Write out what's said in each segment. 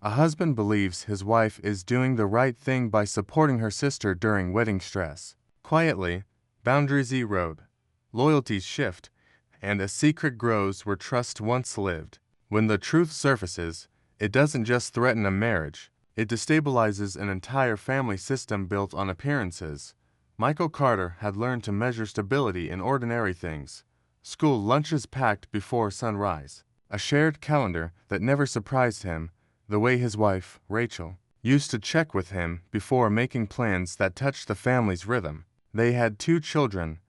A husband believes his wife is doing the right thing by supporting her sister during wedding stress. Quietly, boundaries erode, loyalties shift, and a secret grows where trust once lived. When the truth surfaces, it doesn't just threaten a marriage, it destabilizes an entire family system built on appearances. Michael Carter had learned to measure stability in ordinary things: school lunches packed before sunrise, a shared calendar that never surprised him, the way his wife, Rachel, used to check with him before making plans that touched the family's rhythm. They had 2 children,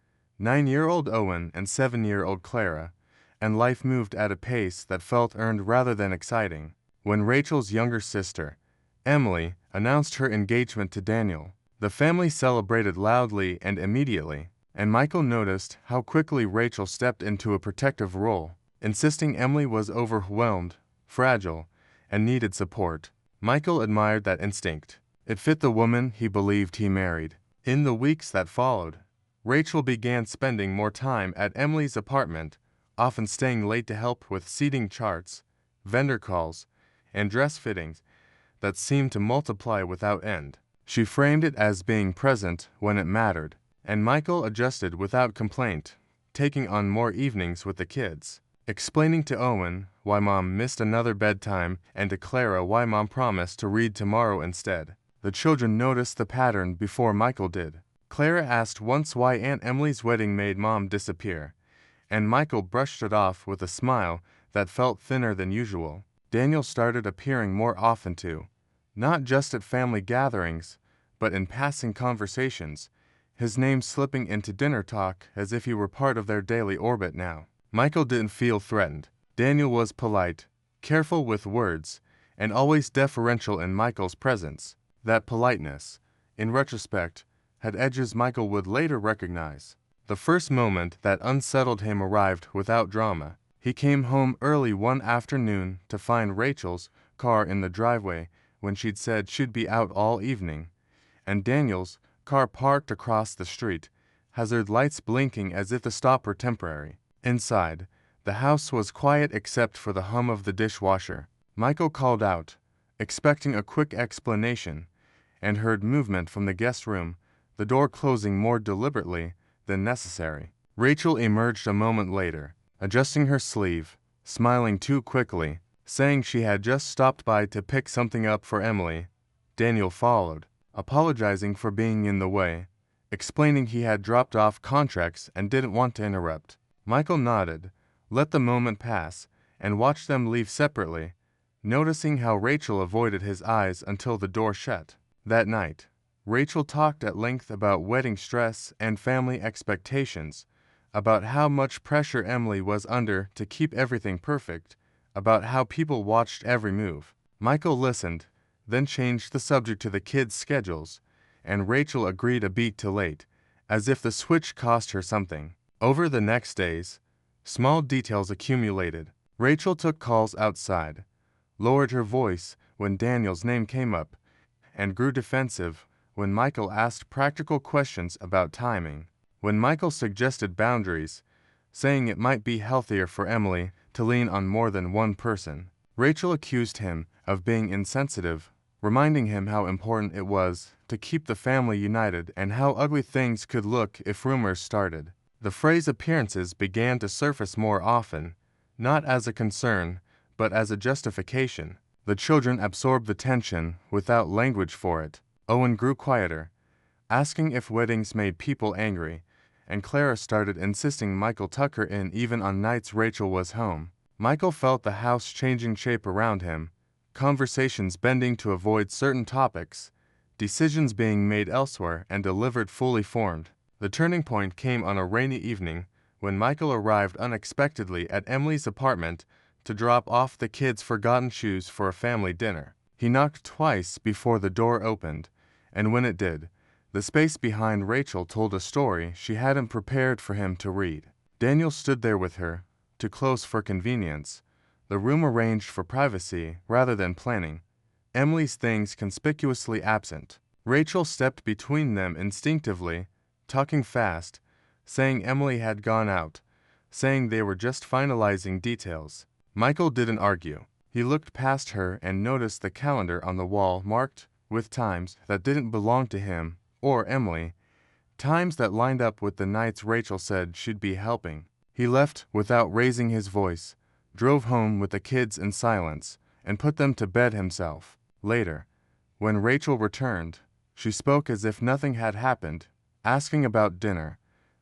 9-year-old Owen and 7-year-old Clara, and life moved at a pace that felt earned rather than exciting. When Rachel's younger sister, Emily, announced her engagement to Daniel, the family celebrated loudly and immediately, and Michael noticed how quickly Rachel stepped into a protective role, insisting Emily was overwhelmed, fragile, and needed support. Michael admired that instinct. It fit the woman he believed he married. In the weeks that followed, Rachel began spending more time at Emily's apartment, often staying late to help with seating charts, vendor calls, and dress fittings that seemed to multiply without end. She framed it as being present when it mattered, and Michael adjusted without complaint, taking on more evenings with the kids, explaining to Owen why Mom missed another bedtime and to Clara why Mom promised to read tomorrow instead. The children noticed the pattern before Michael did. Clara asked once why Aunt Emily's wedding made Mom disappear, and Michael brushed it off with a smile that felt thinner than usual. Daniel started appearing more often too, not just at family gatherings, but in passing conversations, his name slipping into dinner talk as if he were part of their daily orbit now. Michael didn't feel threatened. Daniel was polite, careful with words, and always deferential in Michael's presence. That politeness, in retrospect, had edges Michael would later recognize. The first moment that unsettled him arrived without drama. He came home early one afternoon to find Rachel's car in the driveway when she'd said she'd be out all evening, and Daniel's car parked across the street, hazard lights blinking as if the stop were temporary. Inside, the house was quiet except for the hum of the dishwasher. Michael called out, expecting a quick explanation, and heard movement from the guest room, the door closing more deliberately than necessary. Rachel emerged a moment later, adjusting her sleeve, smiling too quickly, saying she had just stopped by to pick something up for Emily. Daniel followed, apologizing for being in the way, explaining he had dropped off contracts and didn't want to interrupt. Michael nodded, let the moment pass, and watched them leave separately, noticing how Rachel avoided his eyes until the door shut. That night, Rachel talked at length about wedding stress and family expectations, about how much pressure Emily was under to keep everything perfect, about how people watched every move. Michael listened, then changed the subject to the kids' schedules, and Rachel agreed a beat too late, as if the switch cost her something. Over the next days, small details accumulated. Rachel took calls outside, lowered her voice when Daniel's name came up, and grew defensive when Michael asked practical questions about timing. When Michael suggested boundaries, saying it might be healthier for Emily to lean on more than one person, Rachel accused him of being insensitive, reminding him how important it was to keep the family united and how ugly things could look if rumors started. The phrase appearances began to surface more often, not as a concern, but as a justification. The children absorbed the tension without language for it. Owen grew quieter, asking if weddings made people angry, and Clara started insisting Michael tuck her in even on nights Rachel was home. Michael felt the house changing shape around him, conversations bending to avoid certain topics, decisions being made elsewhere and delivered fully formed. The turning point came on a rainy evening when Michael arrived unexpectedly at Emily's apartment to drop off the kids' forgotten shoes for a family dinner. He knocked twice before the door opened, and when it did, the space behind Rachel told a story she hadn't prepared for him to read. Daniel stood there with her, too close for convenience, the room arranged for privacy rather than planning, Emily's things conspicuously absent. Rachel stepped between them instinctively, talking fast, saying Emily had gone out, saying they were just finalizing details. Michael didn't argue. He looked past her and noticed the calendar on the wall marked with times that didn't belong to him or Emily, times that lined up with the nights Rachel said she'd be helping. He left without raising his voice, drove home with the kids in silence, and put them to bed himself. Later, when Rachel returned, she spoke as if nothing had happened, asking about dinner,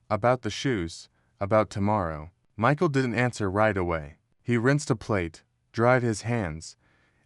about the shoes, about tomorrow. Michael didn't answer right away. He rinsed a plate, dried his hands,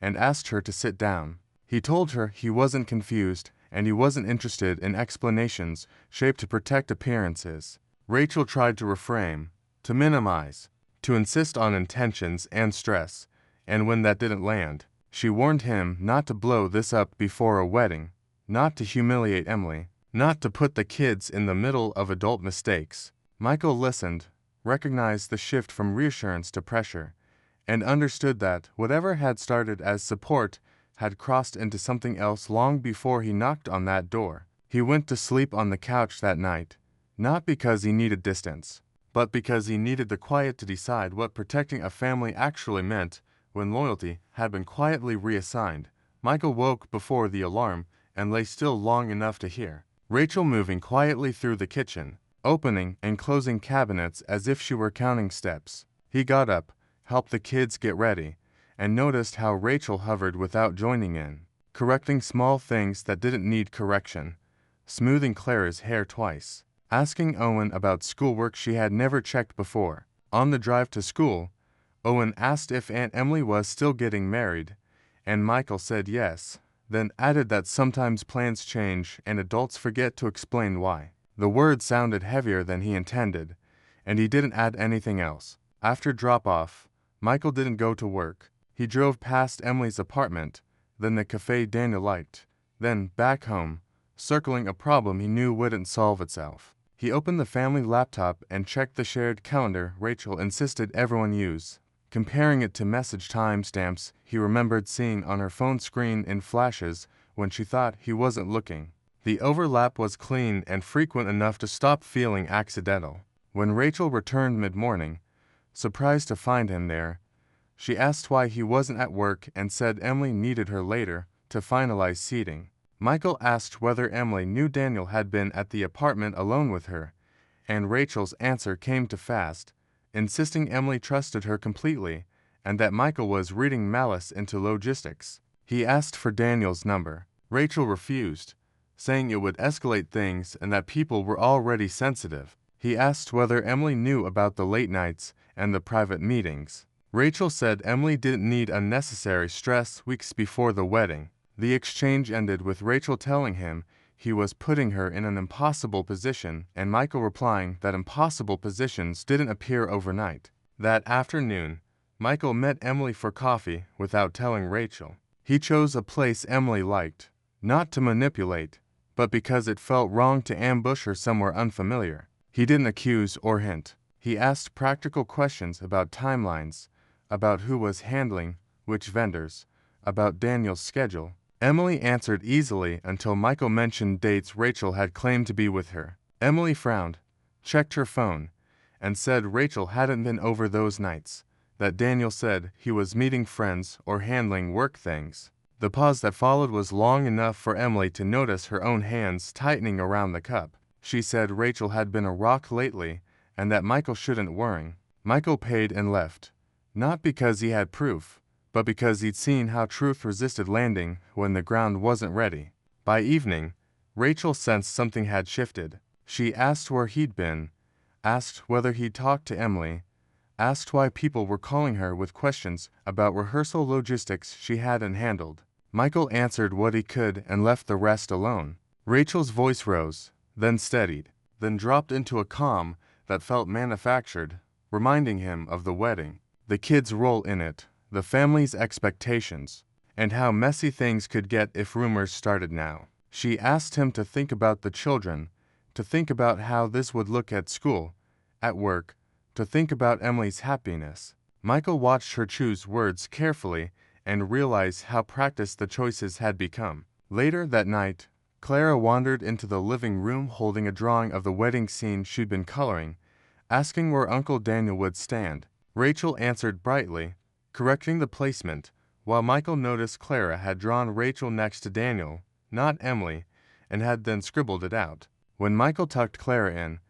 and asked her to sit down. He told her he wasn't confused and he wasn't interested in explanations shaped to protect appearances. Rachel tried to reframe, to minimize, to insist on intentions and stress, and when that didn't land, she warned him not to blow this up before a wedding, not to humiliate Emily, not to put the kids in the middle of adult mistakes. Michael listened, recognized the shift from reassurance to pressure, and understood that whatever had started as support had crossed into something else long before he knocked on that door. He went to sleep on the couch that night, not because he needed distance, but because he needed the quiet to decide what protecting a family actually meant when loyalty had been quietly reassigned. Michael woke before the alarm and lay still long enough to hear Rachel moving quietly through the kitchen, opening and closing cabinets as if she were counting steps. He got up, helped the kids get ready, and noticed how Rachel hovered without joining in, correcting small things that didn't need correction, smoothing Clara's hair twice, asking Owen about schoolwork she had never checked before. On the drive to school, Owen asked if Aunt Emily was still getting married, and Michael said yes, then added that sometimes plans change and adults forget to explain why. The words sounded heavier than he intended, and he didn't add anything else. After drop-off, Michael didn't go to work. He drove past Emily's apartment, then the cafe Daniel liked, then back home, circling a problem he knew wouldn't solve itself. He opened the family laptop and checked the shared calendar Rachel insisted everyone use, comparing it to message timestamps he remembered seeing on her phone screen in flashes when she thought he wasn't looking. The overlap was clean and frequent enough to stop feeling accidental. When Rachel returned mid-morning, surprised to find him there, she asked why he wasn't at work and said Emily needed her later to finalize seating. Michael asked whether Emily knew Daniel had been at the apartment alone with her, and Rachel's answer came too fast, insisting Emily trusted her completely and that Michael was reading malice into logistics. He asked for Daniel's number. Rachel refused, saying it would escalate things and that people were already sensitive. He asked whether Emily knew about the late nights and the private meetings. Rachel said Emily didn't need unnecessary stress weeks before the wedding. The exchange ended with Rachel telling him he was putting her in an impossible position and Michael replying that impossible positions didn't appear overnight. That afternoon, Michael met Emily for coffee without telling Rachel. He chose a place Emily liked, not to manipulate, but because it felt wrong to ambush her somewhere unfamiliar. He didn't accuse or hint. He asked practical questions about timelines, about who was handling which vendors, about Daniel's schedule. Emily answered easily until Michael mentioned dates Rachel had claimed to be with her. Emily frowned, checked her phone, and said Rachel hadn't been over those nights, that Daniel said he was meeting friends or handling work things. The pause that followed was long enough for Emily to notice her own hands tightening around the cup. She said Rachel had been a rock lately and that Michael shouldn't worry. Michael paid and left, not because he had proof, but because he'd seen how truth resisted landing when the ground wasn't ready. By evening, Rachel sensed something had shifted. She asked where he'd been, asked whether he'd talked to Emily, asked why people were calling her with questions about rehearsal logistics she hadn't handled. Michael answered what he could and left the rest alone. Rachel's voice rose, then steadied, then dropped into a calm that felt manufactured, reminding him of the wedding, the kids' role in it, the family's expectations, and how messy things could get if rumors started now. She asked him to think about the children, to think about how this would look at school, at work, to think about Emily's happiness. Michael watched her choose words carefully and realized how practiced the choices had become. Later that night, Clara wandered into the living room holding a drawing of the wedding scene she'd been coloring, asking where Uncle Daniel would stand. Rachel answered brightly, correcting the placement, while Michael noticed Clara had drawn Rachel next to Daniel, not Emily, and had then scribbled it out. When Michael tucked Clara in,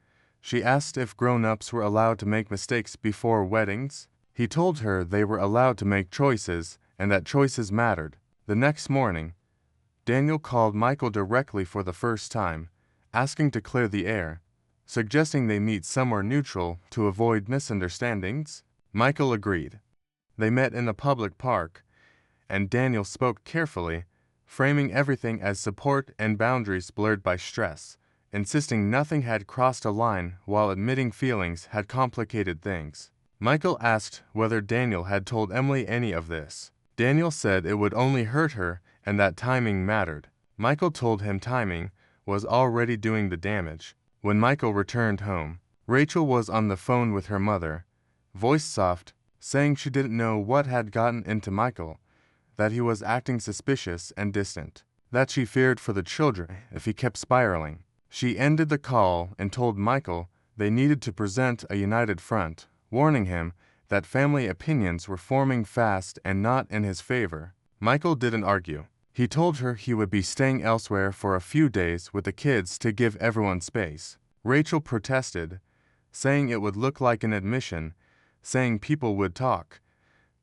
she asked if grown-ups were allowed to make mistakes before weddings. He told her they were allowed to make choices and that choices mattered. The next morning, Daniel called Michael directly for the first time, asking to clear the air, suggesting they meet somewhere neutral to avoid misunderstandings. Michael agreed. They met in a public park, and Daniel spoke carefully, framing everything as support and boundaries blurred by stress, insisting nothing had crossed a line while admitting feelings had complicated things. Michael asked whether Daniel had told Emily any of this. Daniel said it would only hurt her and that timing mattered. Michael told him timing was already doing the damage. When Michael returned home, Rachel was on the phone with her mother, voice soft, saying she didn't know what had gotten into Michael, that he was acting suspicious and distant, that she feared for the children if he kept spiraling. She ended the call and told Michael they needed to present a united front, warning him that family opinions were forming fast and not in his favor. Michael didn't argue. He told her he would be staying elsewhere for a few days with the kids to give everyone space. Rachel protested, saying it would look like an admission, saying people would talk,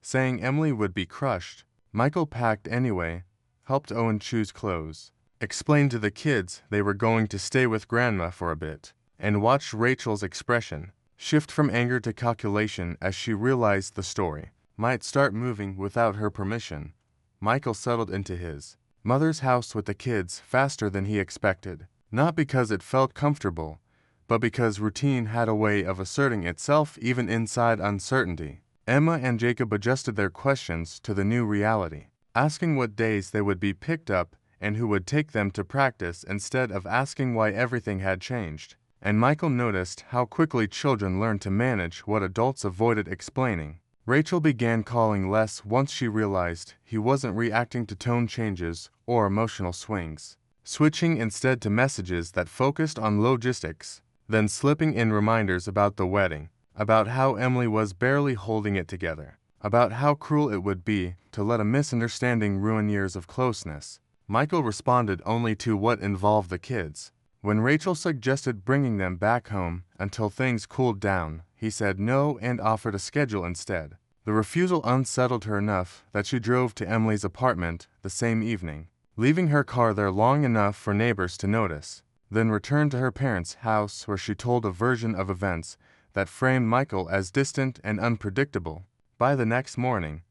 saying Emily would be crushed. Michael packed anyway, helped Owen choose clothes, explained to the kids they were going to stay with Grandma for a bit, and watched Rachel's expression shift from anger to calculation as she realized the story might start moving without her permission. Michael settled into his mother's house with the kids faster than he expected, not because it felt comfortable, but because routine had a way of asserting itself even inside uncertainty. Emma and Jacob adjusted their questions to the new reality, asking what days they would be picked up and who would take them to practice instead of asking why everything had changed. And Michael noticed how quickly children learn to manage what adults avoided explaining. Rachel began calling less once she realized he wasn't reacting to tone changes or emotional swings, switching instead to messages that focused on logistics, then slipping in reminders about the wedding, about how Emily was barely holding it together, about how cruel it would be to let a misunderstanding ruin years of closeness. Michael responded only to what involved the kids. When Rachel suggested bringing them back home until things cooled down, he said no and offered a schedule instead. The refusal unsettled her enough that she drove to Emily's apartment the same evening, leaving her car there long enough for neighbors to notice, then returned to her parents' house where she told a version of events that framed Michael as distant and unpredictable. By the next morning,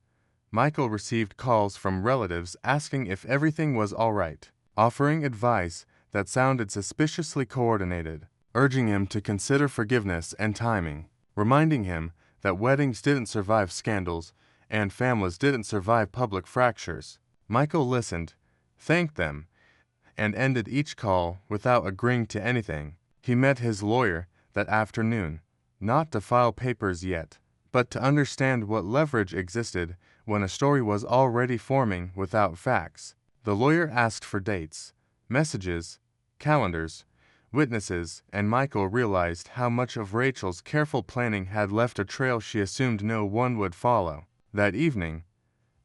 Michael received calls from relatives asking if everything was all right, offering advice that sounded suspiciously coordinated, urging him to consider forgiveness and timing, reminding him that weddings didn't survive scandals and families didn't survive public fractures. Michael listened, thanked them, and ended each call without agreeing to anything. He met his lawyer that afternoon, not to file papers yet, but to understand what leverage existed when a story was already forming without facts. The lawyer asked for dates, messages, calendars, witnesses, and Michael realized how much of Rachel's careful planning had left a trail she assumed no one would follow. That evening,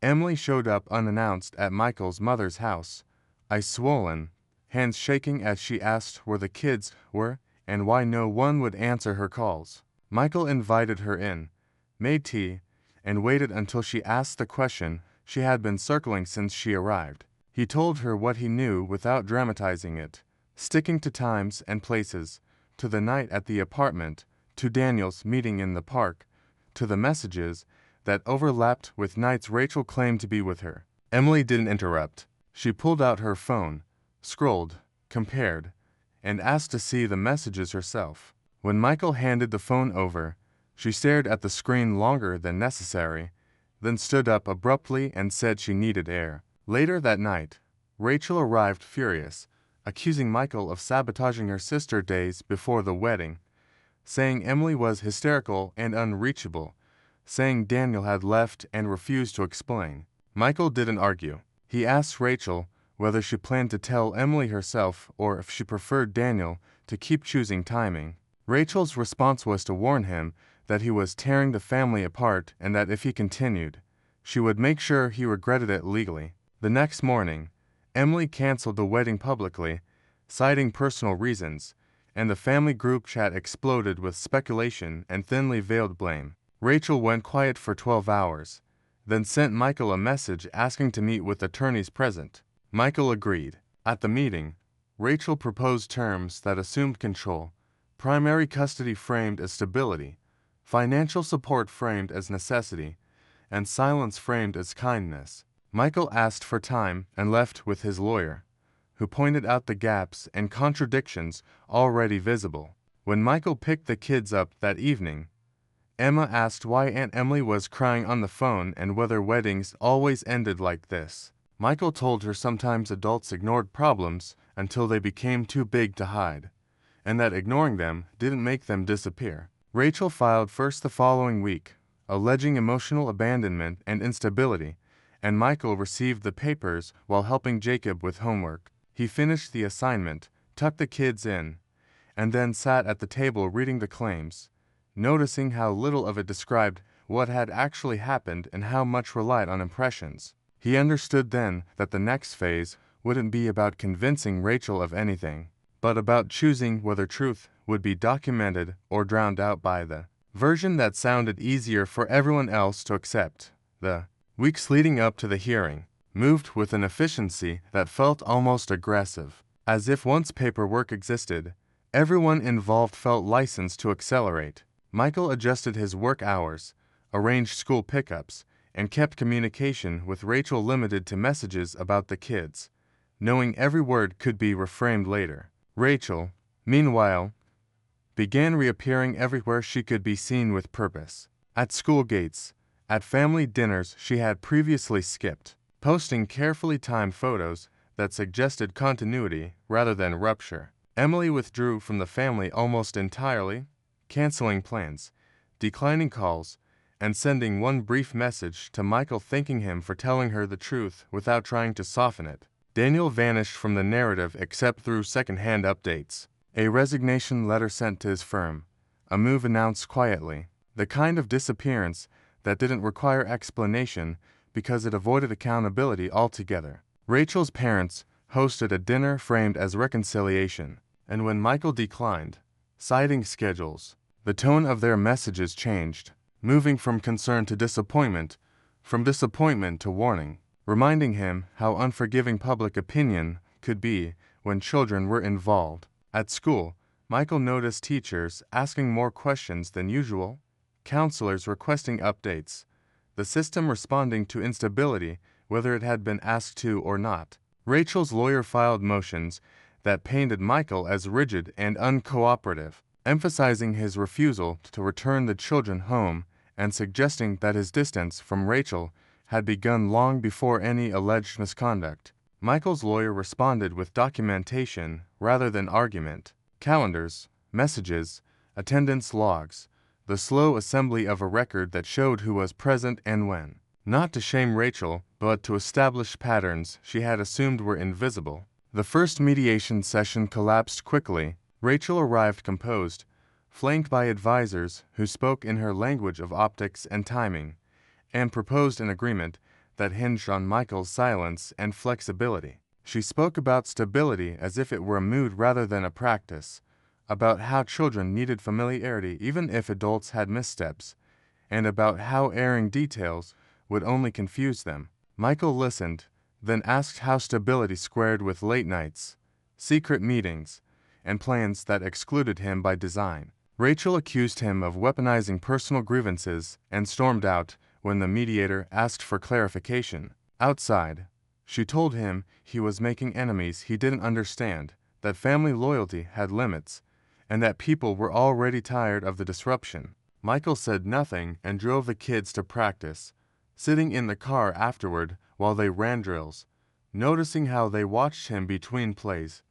Emily showed up unannounced at Michael's mother's house, eyes swollen, hands shaking as she asked where the kids were and why no one would answer her calls. Michael invited her in, made tea, and waited until she asked the question she had been circling since she arrived. He told her what he knew without dramatizing it, sticking to times and places, to the night at the apartment, to Daniel's meeting in the park, to the messages that overlapped with nights Rachel claimed to be with her. Emily didn't interrupt. She pulled out her phone, scrolled, compared, and asked to see the messages herself. When Michael handed the phone over, she stared at the screen longer than necessary, then stood up abruptly and said she needed air. Later that night, Rachel arrived furious, accusing Michael of sabotaging her sister days before the wedding, saying Emily was hysterical and unreachable, saying Daniel had left and refused to explain. Michael didn't argue. He asked Rachel whether she planned to tell Emily herself or if she preferred Daniel to keep choosing timing. Rachel's response was to warn him that he was tearing the family apart and that if he continued, She would make sure he regretted it legally. The next morning, Emily canceled the wedding publicly, citing personal reasons, and the family group chat exploded with speculation and thinly veiled blame. Rachel went quiet for 12 hours, then sent Michael a message asking to meet with attorneys present. Michael agreed. At the meeting, Rachel proposed terms that assumed control, primary custody framed as stability, financial support framed as necessity, and silence framed as kindness. Michael asked for time and left with his lawyer, who pointed out the gaps and contradictions already visible. When Michael picked the kids up that evening, Emma asked why Aunt Emily was crying on the phone and whether weddings always ended like this. Michael told her sometimes adults ignored problems until they became too big to hide, and that ignoring them didn't make them disappear. Rachel filed first the following week, alleging emotional abandonment and instability, and Michael received the papers while helping Jacob with homework. He finished the assignment, tucked the kids in, and then sat at the table reading the claims, noticing how little of it described what had actually happened and how much relied on impressions. He understood then that the next phase wouldn't be about convincing Rachel of anything, but about choosing whether truth would be documented or drowned out by the version that sounded easier for everyone else to accept. The weeks leading up to the hearing moved with an efficiency that felt almost aggressive. As if once paperwork existed, everyone involved felt licensed to accelerate. Michael adjusted his work hours, arranged school pickups, and kept communication with Rachel limited to messages about the kids, knowing every word could be reframed later. Rachel, meanwhile, began reappearing everywhere she could be seen with purpose. At school gates, at family dinners she had previously skipped, posting carefully timed photos that suggested continuity rather than rupture. Emily withdrew from the family almost entirely, canceling plans, declining calls, and sending one brief message to Michael thanking him for telling her the truth without trying to soften it. Daniel vanished from the narrative except through second-hand updates. A resignation letter sent to his firm, a move announced quietly, the kind of disappearance that didn't require explanation because it avoided accountability altogether. Rachel's parents hosted a dinner framed as reconciliation, and when Michael declined, citing schedules, the tone of their messages changed, moving from concern to disappointment, from disappointment to warning, reminding him how unforgiving public opinion could be when children were involved. At school, Michael noticed teachers asking more questions than usual, counselors requesting updates, the system responding to instability whether it had been asked to or not. Rachel's lawyer filed motions that painted Michael as rigid and uncooperative, emphasizing his refusal to return the children home and suggesting that his distance from Rachel had begun long before any alleged misconduct. Michael's lawyer responded with documentation rather than argument, calendars, messages, attendance logs, the slow assembly of a record that showed who was present and when. Not to shame Rachel, but to establish patterns she had assumed were invisible. The first mediation session collapsed quickly. Rachel arrived composed, flanked by advisors who spoke in her language of optics and timing, and proposed an agreement that hinged on Michael's silence and flexibility. She spoke about stability as if it were a mood rather than a practice, about how children needed familiarity even if adults had missteps, and about how airing details would only confuse them. Michael listened, then asked how stability squared with late nights, secret meetings, and plans that excluded him by design. Rachel accused him of weaponizing personal grievances and stormed out when the mediator asked for clarification. Outside, she told him he was making enemies he didn't understand, that family loyalty had limits, and that people were already tired of the disruption. Michael said nothing and drove the kids to practice, sitting in the car afterward while they ran drills, noticing how they watched him between plays,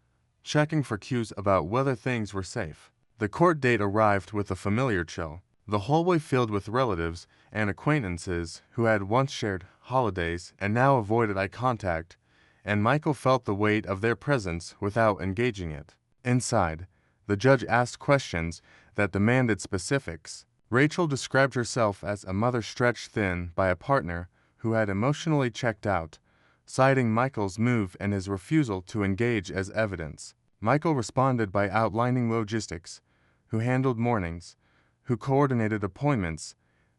checking for cues about whether things were safe. The court date arrived with a familiar chill, the hallway filled with relatives and acquaintances who had once shared holidays and now avoided eye contact, and Michael felt the weight of their presence without engaging it. Inside, the judge asked questions that demanded specifics. Rachel described herself as a mother stretched thin by a partner who had emotionally checked out, citing Michael's move and his refusal to engage as evidence. Michael responded by outlining logistics, who handled mornings, who coordinated appointments,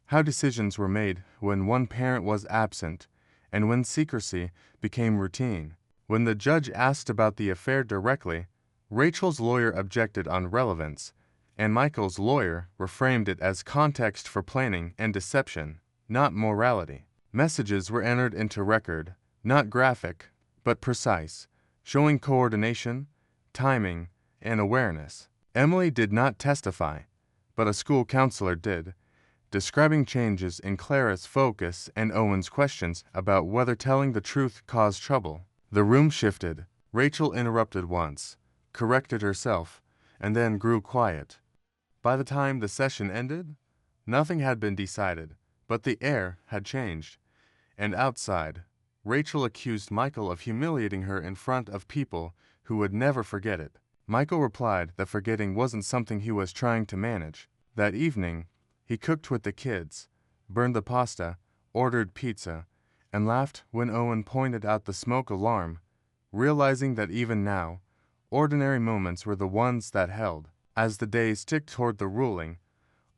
how decisions were made when one parent was absent, and when secrecy became routine. When the judge asked about the affair directly, Rachel's lawyer objected on relevance, and Michael's lawyer reframed it as context for planning and deception, not morality. Messages were entered into record, not graphic, but precise, showing coordination, timing, and awareness. Emily did not testify, but a school counselor did, describing changes in Clara's focus and Owen's questions about whether telling the truth caused trouble. The room shifted. Rachel interrupted once, corrected herself, and then grew quiet. By the time the session ended, nothing had been decided, but the air had changed. And outside, Rachel accused Michael of humiliating her in front of people who would never forget it. Michael replied that forgetting wasn't something he was trying to manage. That evening, he cooked with the kids, burned the pasta, ordered pizza, and laughed when Owen pointed out the smoke alarm, realizing that even now, ordinary moments were the ones that held. As the days ticked toward the ruling,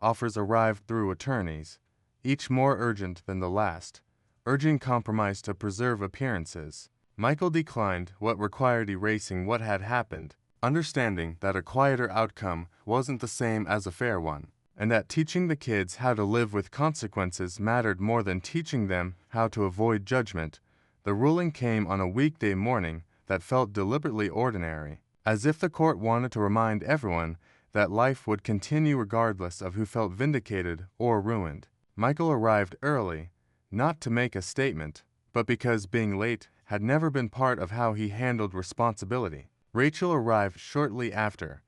offers arrived through attorneys, each more urgent than the last, urging compromise to preserve appearances. Michael declined what required erasing what had happened, understanding that a quieter outcome wasn't the same as a fair one, and that teaching the kids how to live with consequences mattered more than teaching them how to avoid judgment. The ruling came on a weekday morning that felt deliberately ordinary, as if the court wanted to remind everyone that life would continue regardless of who felt vindicated or ruined. Michael arrived early, not to make a statement, but because being late had never been part of how he handled responsibility. Rachel arrived shortly after,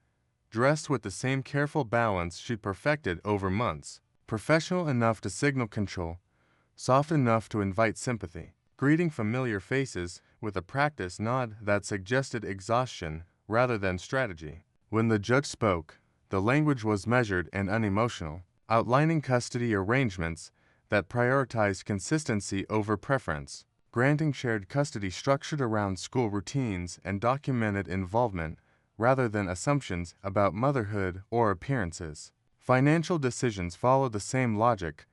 dressed with the same careful balance she'd perfected over months, professional enough to signal control, soft enough to invite sympathy, greeting familiar faces with a practiced nod that suggested exhaustion rather than strategy. When the judge spoke, the language was measured and unemotional, outlining custody arrangements that prioritized consistency over preference, granting shared custody structured around school routines and documented involvement rather than assumptions about motherhood or appearances. Financial decisions followed the same logic,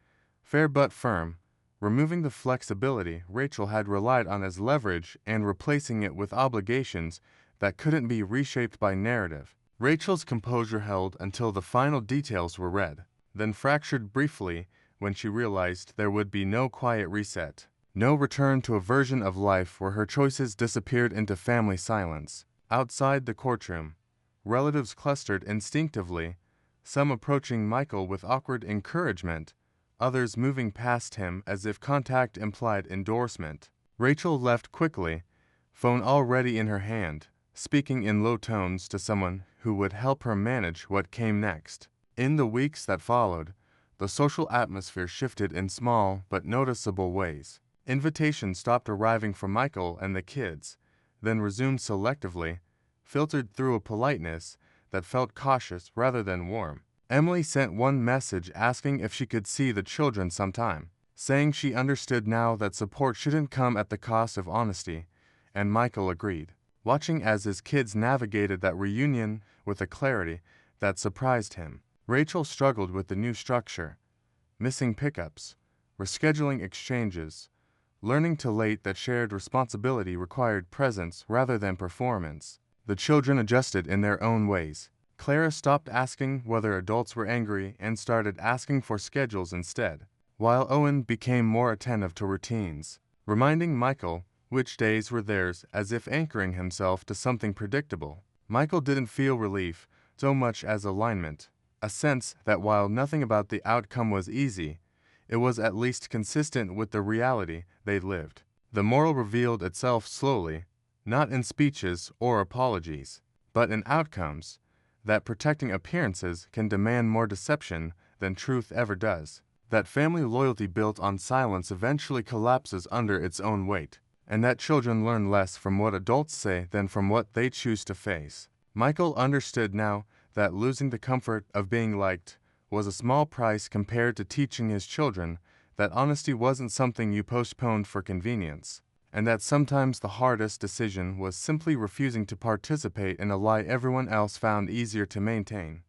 fair but firm, removing the flexibility Rachel had relied on as leverage and replacing it with obligations that couldn't be reshaped by narrative. Rachel's composure held until the final details were read, then fractured briefly when she realized there would be no quiet reset, no return to a version of life where her choices disappeared into family silence. Outside the courtroom, relatives clustered instinctively, some approaching Michael with awkward encouragement, others moving past him as if contact implied endorsement. Rachel left quickly, phone already in her hand, speaking in low tones to someone who would help her manage what came next. In the weeks that followed, the social atmosphere shifted in small but noticeable ways. Invitations stopped arriving from Michael and the kids, then resumed selectively, filtered through a politeness that felt cautious rather than warm. Emily sent one message asking if she could see the children sometime, saying she understood now that support shouldn't come at the cost of honesty, and Michael agreed, watching as his kids navigated that reunion with a clarity that surprised him. Rachel struggled with the new structure, missing pickups, rescheduling exchanges, learning too late that shared responsibility required presence rather than performance. The children adjusted in their own ways. Clara stopped asking whether adults were angry and started asking for schedules instead, while Owen became more attentive to routines, reminding Michael which days were theirs as if anchoring himself to something predictable. Michael didn't feel relief so much as alignment, a sense that while nothing about the outcome was easy, it was at least consistent with the reality they lived. The moral revealed itself slowly, not in speeches or apologies, but in outcomes, that protecting appearances can demand more deception than truth ever does, that family loyalty built on silence eventually collapses under its own weight, and that children learn less from what adults say than from what they choose to face. Michael understood now that losing the comfort of being liked was a small price compared to teaching his children that honesty wasn't something you postponed for convenience, and that sometimes the hardest decision was simply refusing to participate in a lie everyone else found easier to maintain.